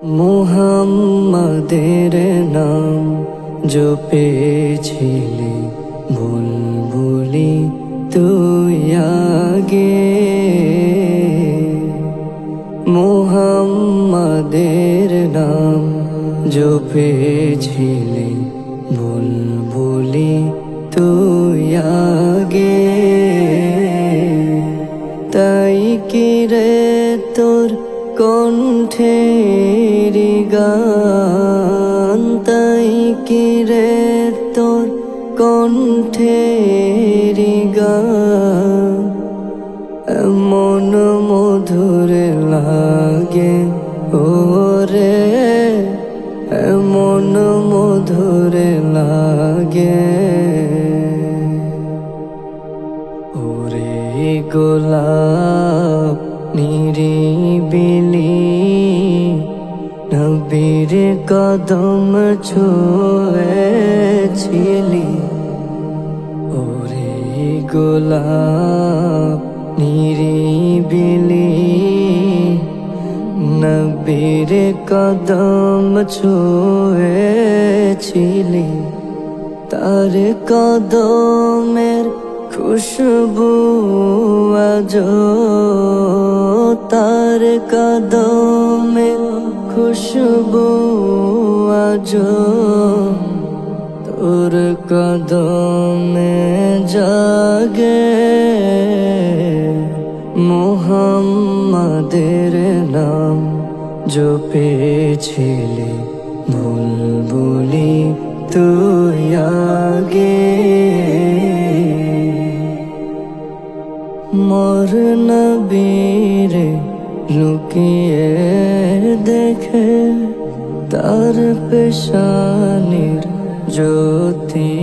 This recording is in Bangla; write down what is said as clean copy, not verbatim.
মুহাম্মাদের নাম জপেছিলি বুলবুলি তুই আগে। মুহাম্মাদের নাম জপেছিলি বুলবুলি তুই আগে। তাই কি রে তোর কণ্ঠের গান, তাই কি রে তোর কণ্ঠের গান এমন মধুর লাগে ওরে, এমন মধুর লাগে। ওরে গোলাপ নিরিবিলি নবীর কদম ছুঁয়েছিলি। ওরে গোলাপ নিরিবিলি নবীর কদম ছুঁয়েছিলি। তার কদমের খুশবু আজো, তার কদমের খুশবু আজো তোর কদমে জাগে। মুহাম্মাদের নাম জপেছিলি বুলবুলি তুই আগে। মোর নবীর লুকিয়ে দেখে তার পেশানির জ্যোতি